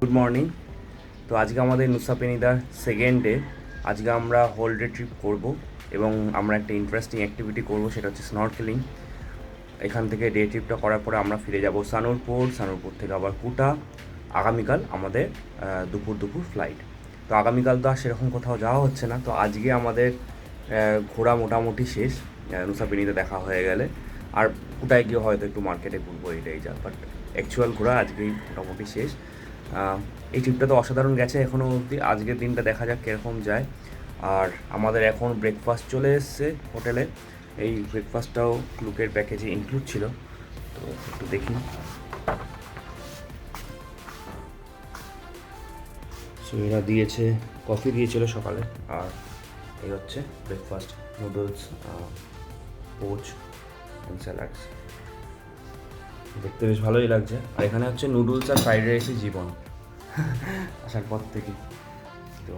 Good morning. তো আজকে আমাদের নুসা পেনিদার সেকেন্ড ডে। আজকে আমরা হোল ডে ট্রিপ করব এবং আমরা একটা ইন্টারেস্টিং অ্যাক্টিভিটি করব, সেটা হচ্ছে স্নরকেলিং। এখান থেকে ডে ট্রিপটা করার পরে আমরা ফিরে যাব সানুরপুর থেকে আবার কুটা। আগামীকাল আমাদের দুপুর ফ্লাইট। তো আগামীকাল তো আর সেরকম কোথাও যাওয়া হচ্ছে না, তো আজকে আমাদের ঘোরা মোটামুটি শেষ। নুসা পেনিদা দেখা হয়ে গেলে আর কুটায় গিয়ে হয়তো একটু মার্কেটে ঘুরবো, এটাই যা। বাট অ্যাকচুয়াল ঘোরা আজকেই মোটামুটি শেষ। এই ট্রিপটা তো অসাধারণ গেছে এখনও অবধি। আজকের দিনটা দেখা যাক কীরকম যায়। আর আমাদের এখন ব্রেকফাস্ট চলে এসছে হোটেলে। এই ব্রেকফাস্টটাও ক্লুকের প্যাকেজে ইনক্লুড ছিল, তো একটু দেখি। সো এরা দিয়েছে, কফি দিয়েছিল সকালে, আর এই হচ্ছে breakfast: noodles, poach and salads. দেখতে বেশ ভালোই লাগছে। আর এখানে হচ্ছে নুডলস আর ফ্রাইড রাইসই জীবন আসার পর থেকে। তো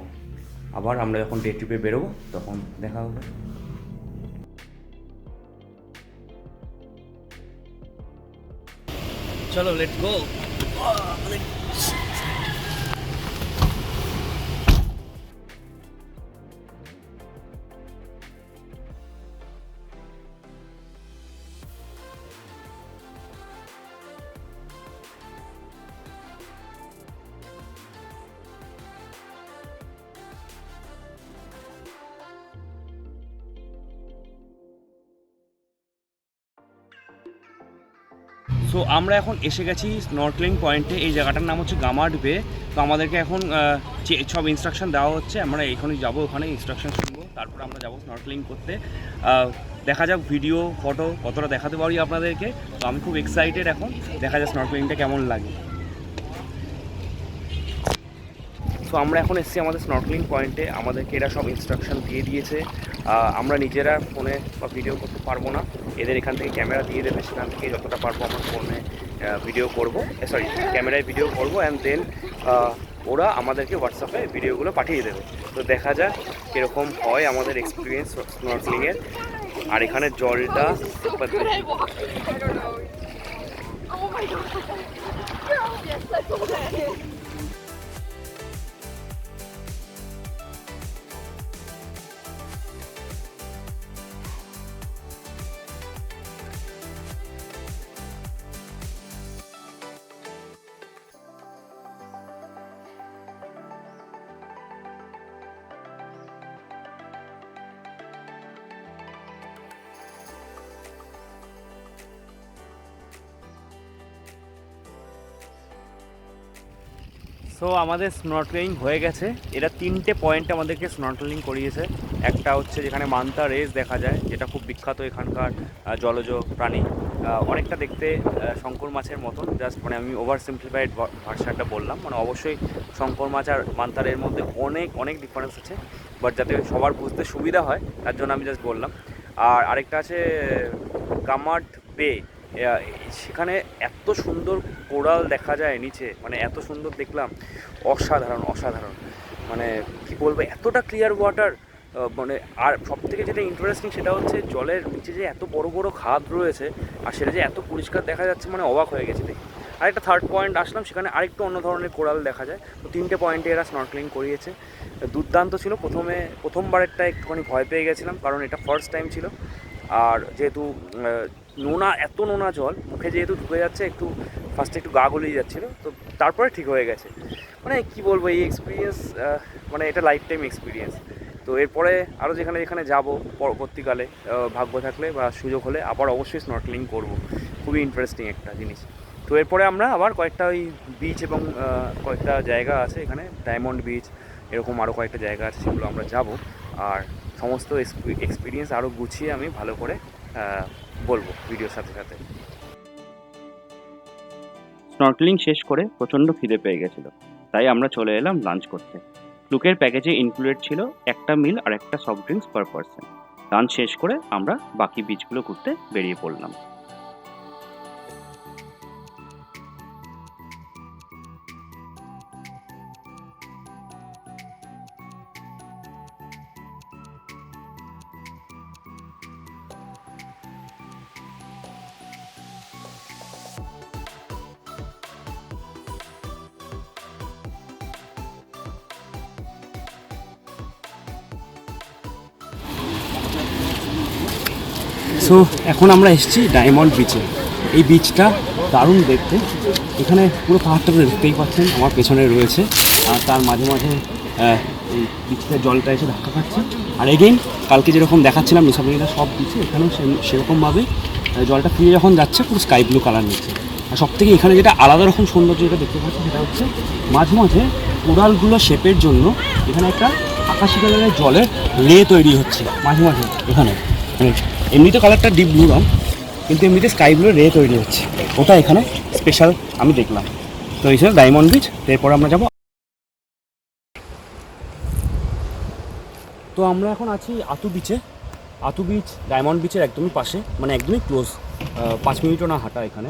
আবার আমরা যখন ডে ট্রিপে বেরোবো তখন দেখা হবে। চলো, লেটস গো। সো আমরা এখন এসে গেছি স্নরকেলিং পয়েন্টে। এই জায়গাটার নাম হচ্ছে গামাড বে। তো আমাদেরকে এখন সব ইনস্ট্রাকশন দেওয়া হচ্ছে। আমরা এখানে যাবো, ওখানে ইনস্ট্রাকশন শুনবো, তারপর আমরা যাবো স্নরকেলিং করতে। দেখা যাক ভিডিও ফটো কতটা দেখাতে পারি আপনাদেরকে। তো আমি খুব এক্সাইটেড এখন, দেখা যাক স্নরকেলিংটা কেমন লাগে। সো আমরা এখন এসেছি আমাদের স্নরকেলিং পয়েন্টে। আমাদেরকে এরা সব ইনস্ট্রাকশন দিয়ে দিয়েছে। আমরা নিজেরা ফোনে বা ভিডিও করতে পারবো না, এদের এখান থেকে ক্যামেরা দিয়ে দেবে, সেখান থেকে যতটা পারবো আমরা ফোনে ভিডিও করবো, ক্যামেরায় ভিডিও করবো, অ্যান্ড দেন ওরা আমাদেরকে হোয়াটসঅ্যাপে ভিডিওগুলো পাঠিয়ে দেবে। তো দেখা যাক কীরকম হয় আমাদের এক্সপিরিয়েন্স স্নরকেলিংয়ের। আর এখানে জলটা সো আমাদের স্নরকেলিং হয়ে গেছে। এরা 3টে পয়েন্টে আমাদেরকে স্নরকেলিং করিয়েছে। একটা হচ্ছে যেখানে মান্তা রেস দেখা যায়, যেটা খুব বিখ্যাত এখানকার জলজ প্রাণী। অনেকটা দেখতে শঙ্কর মাছের মতন, জাস্ট মানে আমি ওভার সিম্পলিফাইড ভার্সানটা বললাম। মানে অবশ্যই শঙ্কর মাছ আর মান্তারের মধ্যে অনেক অনেক ডিফারেন্স আছে, বাট যাতে সবার বুঝতে সুবিধা হয় তার জন্য আমি জাস্ট বললাম। আর আরেকটা আছে গামাড বে। সেখানে এত সুন্দর কোরাল দেখা যায় নিচে, মানে এত সুন্দর দেখলাম, অসাধারণ। মানে কী বলবো, এতটা ক্লিয়ার ওয়াটার। মানে আর সবথেকে যেটা ইন্টারেস্টিং সেটা হচ্ছে জলের নিচে যে এত বড় বড় খাদ রয়েছে, আর সেটা যে এত পরিষ্কার দেখা যাচ্ছে, মানে অবাক হয়ে গেছে দেখি। আরেকটা থার্ড পয়েন্ট আসলাম, সেখানে আরেকটু অন্য ধরনের কোরাল দেখা যায়। তো 3টে পয়েন্টে এরা স্নরকেলিং করিয়েছে। দুর্দান্ত ছিল। প্রথমবারেরটা একটুখানি ভয় পেয়ে গেছিলাম, কারণ এটা ফার্স্ট টাইম ছিল। আর যেহেতু এত নোনা জল মুখে যেহেতু ঢুকে যাচ্ছে, ফার্স্টে একটু গা গলিয়ে যাচ্ছিলো, তো তারপরে ঠিক হয়ে গেছে। মানে কি বলবো, এই এক্সপিরিয়েন্স মানে এটা লাইফ টাইম এক্সপিরিয়েন্স। তো এরপরে আরও যেখানে যাব পরবর্তীকালে, ভাগ্য থাকলে বা সুযোগ হলে আবার অবশ্যই স্নরকেলিং করব। খুবই ইন্টারেস্টিং একটা জিনিস। তো এরপরে আমরা আবার কয়েকটা ওই বিচ এবং কয়েকটা জায়গা আছে এখানে, ডায়মন্ড বিচ, এরকম আরও কয়েকটা জায়গা আছে, সেগুলো আমরা যাব। আর সমস্ত এক্সপিরিয়েন্স আরও গুছিয়ে আমি ভালো করে বলবো ভিডিওর সাথে সাথে। স্নরকেলিং শেষ করে প্রচণ্ড খিদে পেয়ে গেছিলো, তাই আমরা চলে এলাম লাঞ্চ করতে। ক্লুকের প্যাকেজে ইনক্লুডেড ছিল একটা মিল আর একটা soft drinks per person. Lunch শেষ করে আমরা বাকি বিচগুলো ঘুরতে বেরিয়ে পড়লাম। সো এখন আমরা এসেছি ডায়মন্ড বিচে। এই বিচটা দারুণ দেখতে। এখানে পুরো পাহাড়টা দেখতেই পাচ্ছেন আমার পেছনে রয়েছে, আর তার মাঝে মাঝে এই বিচের জলটা এসে ধাক্কা খাচ্ছে। আর এগেইন কালকে যেরকম দেখাচ্ছিলাম নুসাপেনিদা সব বিচে, এখানেও সেরকমভাবে জলটা ফিরে যখন যাচ্ছে পুরো স্কাই ব্লু কালার নিচ্ছে। আর সবথেকে এখানে যেটা আলাদা রকম সৌন্দর্য যেটা দেখতে পাচ্ছি সেটা হচ্ছে মাঝে মাঝে কোরালগুলো শেপের জন্য এখানে একটা আকাশি কালারের জলের রে তৈরি হচ্ছে মাঝে মাঝে এখানে। মানে এমনিতে কালারটা ডিপ ব্লু রং, কিন্তু এমনিতে স্কাই ব্লু রে তৈরি হচ্ছে, ওটা এখানে স্পেশাল আমি দেখলাম। তো এই ছিল ডায়মন্ড বিচ। এরপর আমরা যাব। তো আমরা এখন আছি আতু বিচে। আতু বিচ ডায়মন্ড বিচের একদমই পাশে, মানে একদমই ক্লোজ, 5 মিনিটও না হাঁটা এখানে।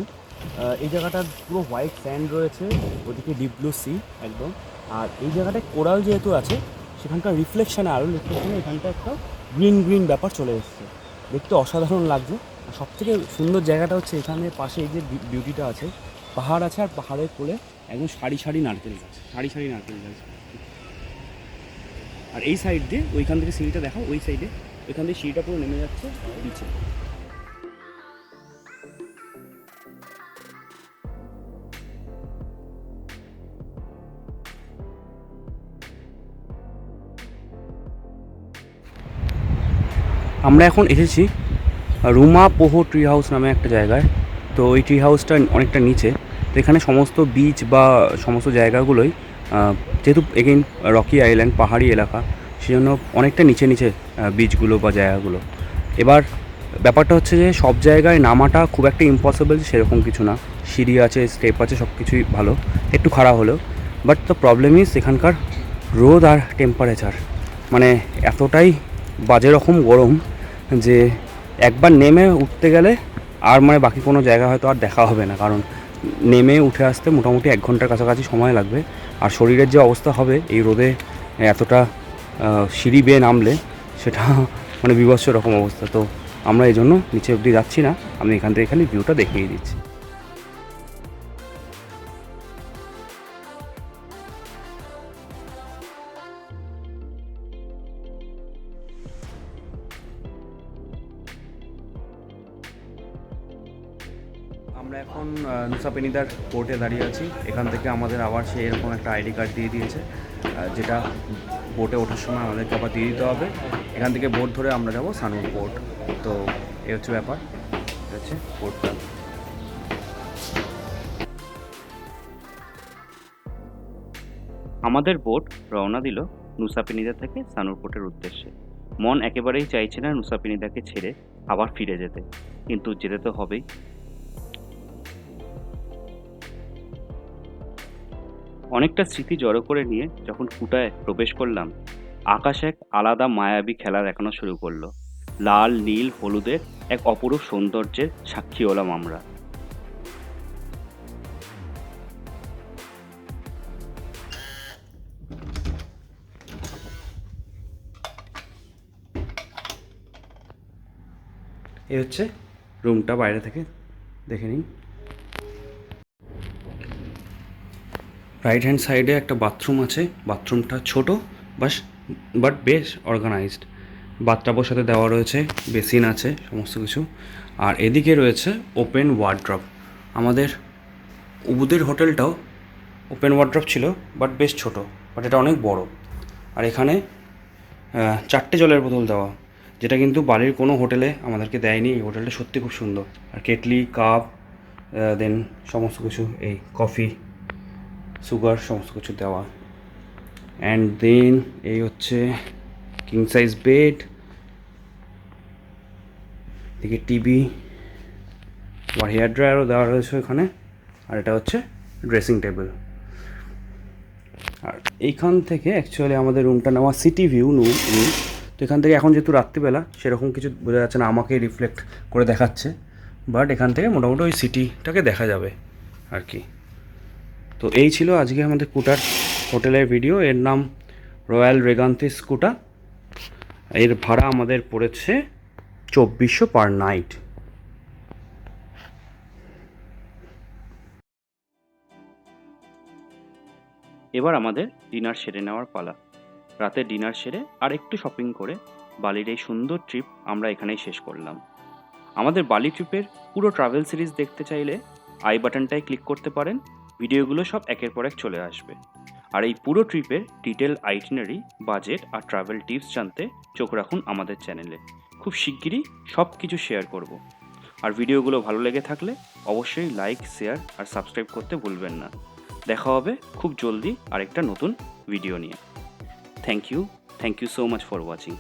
এই জায়গাটার পুরো হোয়াইট স্যান্ড রয়েছে, ওদিকে ডিপ ব্লু সি একদম। আর এই জায়গাটায় কোরাল যেহেতু আছে সেখানকার রিফ্লেকশানে এখানটা একটা গ্রিন গ্রিন ব্যাপার চলে এসেছে, দেখতে অসাধারণ লাগছে। আর সবথেকে সুন্দর জায়গাটা হচ্ছে এখানে পাশে এই যে বিউটিটা আছে, পাহাড় আছে, আর পাহাড়ের কোলে একদম সারি সারি নারকেল গাছ, সারি সারি নারকেল গাছ। আর এই সাইড দিয়ে ওইখান থেকে সিঁড়িটা দেখো, ওই সাইডে ওইখান থেকে সিঁড়িটা পুরো নেমে যাচ্ছে বিচে। আমরা এখন এসেছি রুমা পোহো ট্রি হাউস নামে একটা জায়গায়। তো ওই ট্রি হাউসটা অনেকটা নিচে। তো এখানে সমস্ত বিচ বা সমস্ত জায়গাগুলোই যেহেতু এগেইন রকি আইল্যান্ড, পাহাড়ি এলাকা, সেজন্য অনেকটা নিচে নিচে বিচগুলো বা জায়গাগুলো। এবার ব্যাপারটা হচ্ছে যে সব জায়গায় নামাটা খুব একটা ইম্পসিবল সেরকম কিছু না, সিঁড়ি আছে, স্টেপ আছে, সব কিছুই ভালো, একটু খারাপ হলেও। বাট দ্য প্রবলেম ইজ এখানকার রোদ আর টেম্পারেচার, মানে এতটাই বাজে রকম গরম যে একবার নেমে উঠতে গেলে আর মানে বাকি কোনো জায়গা হয়তো আর দেখা হবে না, কারণ নেমে উঠে আসতে মোটামুটি 1 ঘন্টার কাছাকাছি সময় লাগবে। আর শরীরের যে অবস্থা হবে এই রোদে এতটা সিঁড়ি বেয়ে নামলে, সেটা মানে বিভৎস রকম অবস্থা। তো আমরা এই জন্য নিচে অবধি যাচ্ছি না, আমি এখান থেকে খালি ভিউটা দেখিয়ে দিচ্ছি। আমরা এখন নুসাপেনিদার পোর্টে দাঁড়িয়ে আছি। এখান থেকে আমাদের আবার সেই এরকম একটা আইডি কার্ড দিয়ে দিয়েছে, যেটা বোটে ওঠার সময় আমাদেরকে আবার দিয়ে দিতে হবে। এখান থেকে বোট ধরে আমরা যাব সানুর পোর্ট। তো এই হচ্ছে ব্যাপার, এটা হচ্ছে পোর্টটা। আমাদের বোট রওনা দিল নুসাপেনিদা থেকে সানুর পোর্টের উদ্দেশ্যে। মন একেবারেই চাইছে না নুসাপেনিদাকে ছেড়ে আবার ফিরে যেতে, কিন্তু যেতে তো হবেই। অনেকটা স্মৃতি জড়ো করে নিয়ে যখন কুটায় প্রবেশ করলাম, আকাশ এক আলাদা মায়াবী খেলা দেখানো শুরু করলো। লাল, নীল, হলুদের এক অপরূপ সৌন্দর্যের সাক্ষী হলাম আমরা। এই হচ্ছে রুমটা, বাইরে থেকে দেখে নিন। রাইট হ্যান্ড সাইডে একটা বাথরুম আছে, বাথরুমটা ছোট বাট বেশ অর্গানাইজড। বাথটাবের সাথে দেওয়া রয়েছে, বেসিন আছে, সমস্ত কিছু। আর এদিকে রয়েছে ওপেন ওয়ার্ড্রপ। আমাদের উবুদের হোটেলটাও ওপেন ওয়ার্ড্রপ ছিল, বাট বেশ ছোট, বাট এটা অনেক বড়। আর এখানে 4টে জলের বোতল দেওয়া, যেটা কিন্তু বাড়ির কোনো হোটেলে আমাদেরকে দেয়নি। এই হোটেলটা সত্যি খুব সুন্দর। আর কেটলি, কাপ, দেন সমস্ত কিছু, এই কফি, সুগার, সমস্ত কিছু দেওয়া। অ্যান্ড দেন এই হচ্ছে কিং সাইজ বেড, এদিকে টিভি, আর হেয়ার ড্রায়ারও দেওয়া রয়েছে এখানে। আর এটা হচ্ছে ড্রেসিং টেবিল। আর এইখান থেকে অ্যাকচুয়ালি আমাদের রুমটা নেওয়া সিটি ভিউ রুম। তো এখান থেকে এখন যেহেতু রাত্রিবেলা সেরকম কিছু বোঝা যাচ্ছে না, আমাকে রিফ্লেক্ট করে দেখাচ্ছে, বাট এখান থেকে মোটামুটি ওই সিটিটাকে দেখা যাবে আর কি। তো এই ছিল আজকে আমাদের কুটার হোটেলের ভিডিও। এর নাম রয়্যাল রেগান্থিস কুটা। এর ভাড়া আমাদের পড়েছে 2400 পার নাইট। এবার আমাদের ডিনার সেরে নেওয়ার পালা। রাতে ডিনার সেরে আর একটু শপিং করে বালির এই সুন্দর ট্রিপ আমরা এখানেই শেষ করলাম। আমাদের বালি ট্রিপের পুরো ট্রাভেল সিরিজ দেখতে চাইলে আই বাটনটায় ক্লিক করতে পারেন। ভিডিওগুলো সব একের পর এক চলে আসবে। আর এই পুরো ট্রিপের ডিটেল আইটিনারি, বাজেট আর ট্রাভেল টিপস জানতে চোখ রাখুন আমাদের চ্যানেলে। খুব শিগগিরই সব কিছু শেয়ার করব। আর ভিডিওগুলো ভালো লেগে থাকলে অবশ্যই লাইক, শেয়ার আর সাবস্ক্রাইব করতে ভুলবেন না। দেখা হবে খুব জলদি আরেকটা নতুন ভিডিও নিয়ে। Thank you so much for watching.